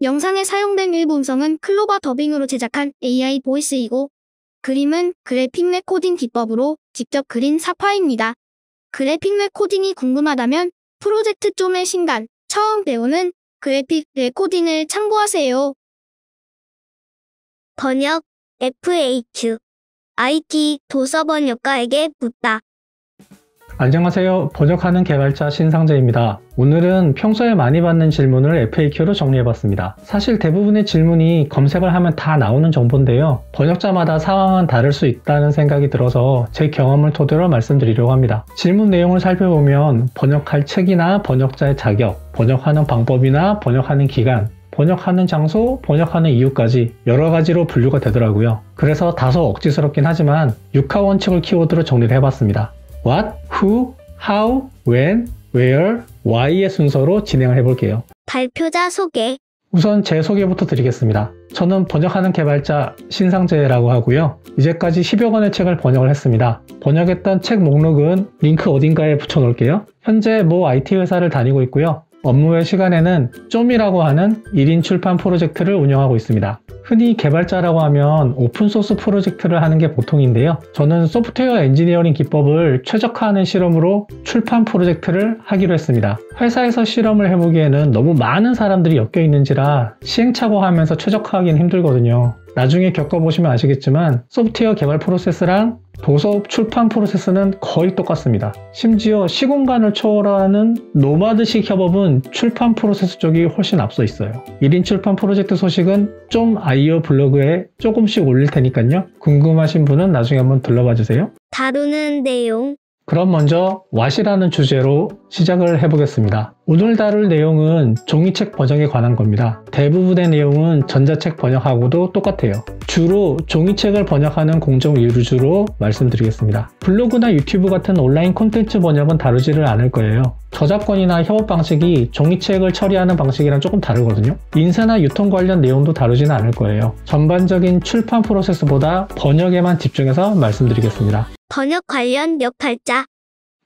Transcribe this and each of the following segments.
영상에 사용된 일부 음성은 클로바 더빙으로 제작한 AI 보이스이고 그림은 그래픽 레코딩 기법으로 직접 그린 사파입니다. 그래픽 레코딩이 궁금하다면 프로젝트 좀의 신간 처음 배우는 그래픽 레코딩을 참고하세요. 번역, FAQ, IT 도서 번역가에게 묻다. 안녕하세요. 번역하는 개발자 신상재입니다. 오늘은 평소에 많이 받는 질문을 FAQ로 정리해봤습니다. 사실 대부분의 질문이 검색을 하면 다 나오는 정보인데요. 번역자마다 상황은 다를 수 있다는 생각이 들어서 제 경험을 토대로 말씀드리려고 합니다. 질문 내용을 살펴보면 번역할 책이나 번역자의 자격, 번역하는 방법이나 번역하는 기간, 번역하는 장소, 번역하는 이유까지 여러 가지로 분류가 되더라고요. 그래서 다소 억지스럽긴 하지만 6하 원칙을 키워드로 정리를 해봤습니다. What, Who, How, When, Where, Why의 순서로 진행을 해볼게요. 발표자 소개. 우선 제 소개부터 드리겠습니다. 저는 번역하는 개발자 신상재라고 하고요. 이제까지 10여 권의 책을 번역을 했습니다. 번역했던 책 목록은 링크 어딘가에 붙여놓을게요. 현재 모 IT 회사를 다니고 있고요. 업무의 시간에는 좀이라고 하는 1인 출판 프로젝트를 운영하고 있습니다. 흔히 개발자라고 하면 오픈소스 프로젝트를 하는 게 보통인데요. 저는 소프트웨어 엔지니어링 기법을 최적화하는 실험으로 출판 프로젝트를 하기로 했습니다. 회사에서 실험을 해보기에는 너무 많은 사람들이 엮여 있는지라 시행착오하면서 최적화하기는 힘들거든요. 나중에 겪어보시면 아시겠지만 소프트웨어 개발 프로세스랑 도서 출판 프로세스는 거의 똑같습니다. 심지어 시공간을 초월하는 노마드식 협업은 출판 프로세스 쪽이 훨씬 앞서 있어요. 1인 출판 프로젝트 소식은 좀 IO 블로그에 조금씩 올릴 테니까요. 궁금하신 분은 나중에 한번 들러봐 주세요. 다루는 내용. 그럼 먼저 What이라는 주제로 시작을 해보겠습니다. 오늘 다룰 내용은 종이책 번역에 관한 겁니다. 대부분의 내용은 전자책 번역하고도 똑같아요. 주로 종이책을 번역하는 공정 위주로 말씀드리겠습니다. 블로그나 유튜브 같은 온라인 콘텐츠 번역은 다루지를 않을 거예요. 저작권이나 협업 방식이 종이책을 처리하는 방식이랑 조금 다르거든요. 인쇄나 유통 관련 내용도 다루지는 않을 거예요. 전반적인 출판 프로세스보다 번역에만 집중해서 말씀드리겠습니다. 번역 관련 역할자.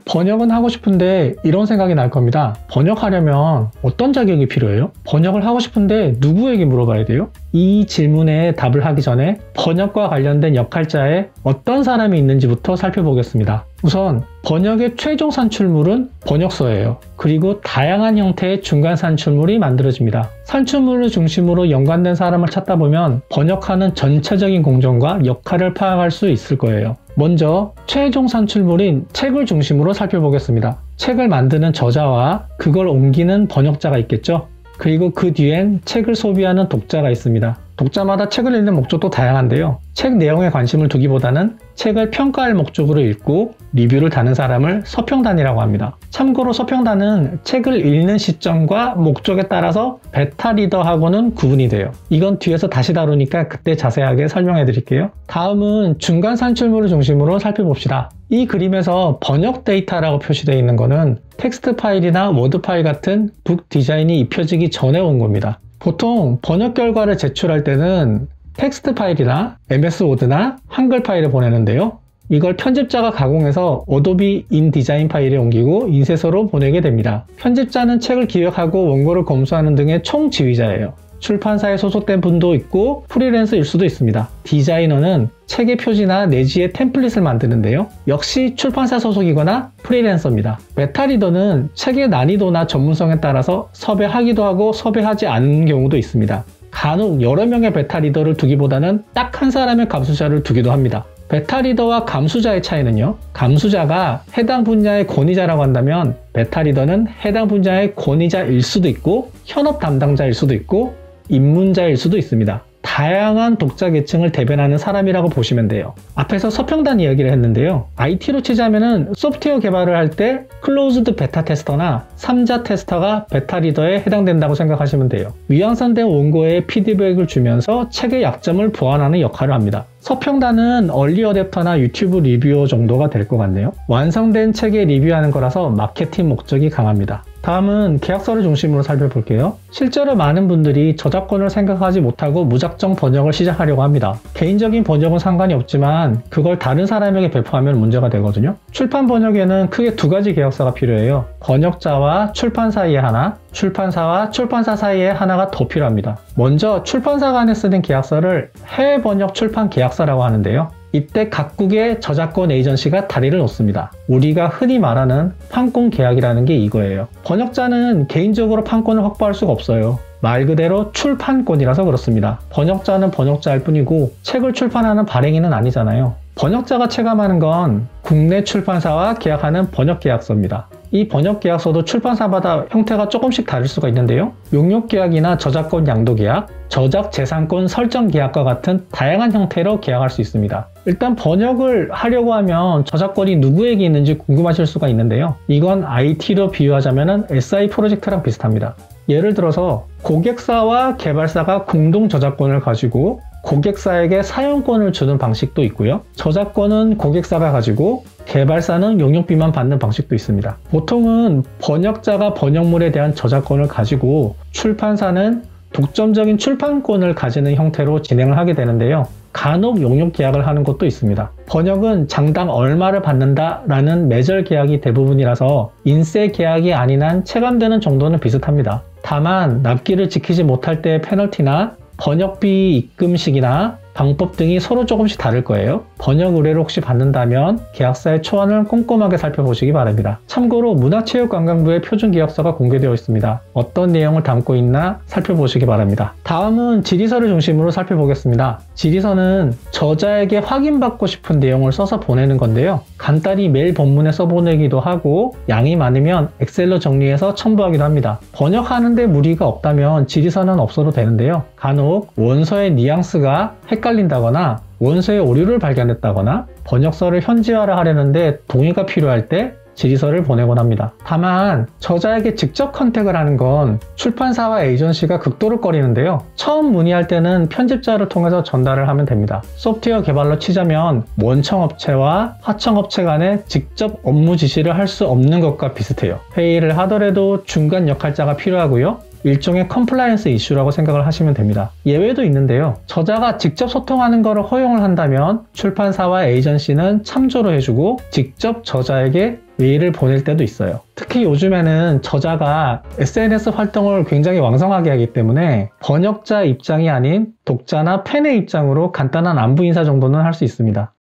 번역은 하고 싶은데 이런 생각이 날 겁니다. 번역하려면 어떤 자격이 필요해요? 번역을 하고 싶은데 누구에게 물어봐야 돼요? 이 질문에 답을 하기 전에 번역과 관련된 역할자에 어떤 사람이 있는지부터 살펴보겠습니다. 우선 번역의 최종 산출물은 번역서예요. 그리고 다양한 형태의 중간 산출물이 만들어집니다. 산출물을 중심으로 연관된 사람을 찾다 보면 번역하는 전체적인 공정과 역할을 파악할 수 있을 거예요. 먼저 최종 산출물인 책을 중심으로 살펴보겠습니다. 책을 만드는 저자와 그걸 옮기는 번역자가 있겠죠. 그리고 그 뒤엔 책을 소비하는 독자가 있습니다. 독자마다 책을 읽는 목적도 다양한데요. 책 내용에 관심을 두기보다는 책을 평가할 목적으로 읽고 리뷰를 다는 사람을 서평단이라고 합니다. 참고로 서평단은 책을 읽는 시점과 목적에 따라서 베타 리더하고는 구분이 돼요. 이건 뒤에서 다시 다루니까 그때 자세하게 설명해 드릴게요. 다음은 중간 산출물을 중심으로 살펴봅시다. 이 그림에서 번역 데이터라고 표시되어 있는 거는 텍스트 파일이나 워드 파일 같은 북 디자인이 입혀지기 전에 온 겁니다. 보통 번역 결과를 제출할 때는 텍스트 파일이나 MS 워드나 한글 파일을 보내는데요. 이걸 편집자가 가공해서 어도비 인디자인 파일에 옮기고 인쇄소로 보내게 됩니다. 편집자는 책을 기획하고 원고를 검수하는 등의 총지휘자예요. 출판사에 소속된 분도 있고 프리랜서일 수도 있습니다. 디자이너는 책의 표지나 내지의 템플릿을 만드는데요. 역시 출판사 소속이거나 프리랜서입니다. 베타 리더는 책의 난이도나 전문성에 따라서 섭외하기도 하고 섭외하지 않는 경우도 있습니다. 간혹 여러 명의 베타 리더를 두기보다는 딱 한 사람의 감수자를 두기도 합니다. 베타 리더와 감수자의 차이는요. 감수자가 해당 분야의 권위자라고 한다면 베타 리더는 해당 분야의 권위자일 수도 있고 현업 담당자일 수도 있고 입문자일 수도 있습니다. 다양한 독자 계층을 대변하는 사람이라고 보시면 돼요. 앞에서 서평단 이야기를 했는데요. IT로 치자면은 소프트웨어 개발을 할 때 클로즈드 베타 테스터나 3자 테스터가 베타 리더에 해당된다고 생각하시면 돼요. 위양선된 원고에 피드백을 주면서 책의 약점을 보완하는 역할을 합니다. 서평단은 얼리 어댑터나 유튜브 리뷰어 정도가 될 것 같네요. 완성된 책에 리뷰하는 거라서 마케팅 목적이 강합니다. 다음은 계약서를 중심으로 살펴볼게요. 실제로 많은 분들이 저작권을 생각하지 못하고 무작정 번역을 시작하려고 합니다. 개인적인 번역은 상관이 없지만 그걸 다른 사람에게 배포하면 문제가 되거든요. 출판 번역에는 크게 두 가지 계약서가 필요해요. 번역자와 출판 사이에 하나, 출판사와 출판사 사이에 하나가 더 필요합니다. 먼저 출판사 간에 쓰는 계약서를 해외 번역 출판 계약서라고 하는데요. 이때 각국의 저작권 에이전시가 다리를 놓습니다. 우리가 흔히 말하는 판권 계약이라는 게 이거예요. 번역자는 개인적으로 판권을 확보할 수가 없어요. 말 그대로 출판권이라서 그렇습니다. 번역자는 번역자일 뿐이고 책을 출판하는 발행인은 아니잖아요. 번역자가 체감하는 건 국내 출판사와 계약하는 번역계약서입니다. 이 번역계약서도 출판사마다 형태가 조금씩 다를 수가 있는데요. 용역계약이나 저작권 양도계약, 저작재산권 설정계약과 같은 다양한 형태로 계약할 수 있습니다. 일단 번역을 하려고 하면 저작권이 누구에게 있는지 궁금하실 수가 있는데요. 이건 IT로 비유하자면 SI 프로젝트랑 비슷합니다. 예를 들어서 고객사와 개발사가 공동 저작권을 가지고 고객사에게 사용권을 주는 방식도 있고요. 저작권은 고객사가 가지고 개발사는 용역비만 받는 방식도 있습니다. 보통은 번역자가 번역물에 대한 저작권을 가지고 출판사는 독점적인 출판권을 가지는 형태로 진행을 하게 되는데요. 간혹 용역 계약을 하는 곳도 있습니다. 번역은 장당 얼마를 받는다라는 매절 계약이 대부분이라서 인세 계약이 아닌 한 체감되는 정도는 비슷합니다. 다만 납기를 지키지 못할 때의 페널티나 번역비 입금식이나 방법 등이 서로 조금씩 다를 거예요. 번역 의뢰를 혹시 받는다면 계약서의 초안을 꼼꼼하게 살펴보시기 바랍니다. 참고로 문화체육관광부의 표준계약서가 공개되어 있습니다. 어떤 내용을 담고 있나 살펴보시기 바랍니다. 다음은 질의서를 중심으로 살펴보겠습니다. 질의서는 저자에게 확인받고 싶은 내용을 써서 보내는 건데요. 간단히 메일 본문에 써보내기도 하고 양이 많으면 엑셀로 정리해서 첨부하기도 합니다. 번역하는데 무리가 없다면 질의서는 없어도 되는데요. 간혹 원서의 뉘앙스가 헷갈린다거나 원서의 오류를 발견했다거나 번역서를 현지화를 하려는데 동의가 필요할 때 질의서를 보내곤 합니다. 다만 저자에게 직접 컨택을 하는 건 출판사와 에이전시가 극도를 꺼리는데요. 처음 문의할 때는 편집자를 통해서 전달을 하면 됩니다. 소프트웨어 개발로 치자면 원청업체와 하청업체 간에 직접 업무 지시를 할 수 없는 것과 비슷해요. 회의를 하더라도 중간 역할자가 필요하고요. 일종의 컴플라이언스 이슈라고 생각을 하시면 됩니다. 예외도 있는데요. 저자가 직접 소통하는 것을 허용을 한다면 출판사와 에이전시는 참조를 해주고 직접 저자에게 메일을 보낼 때도 있어요. 특히 요즘에는 저자가 SNS 활동을 굉장히 왕성하게 하기 때문에 번역자 입장이 아닌 독자나 팬의 입장으로 간단한 안부 인사 정도는 할 수 있습니다.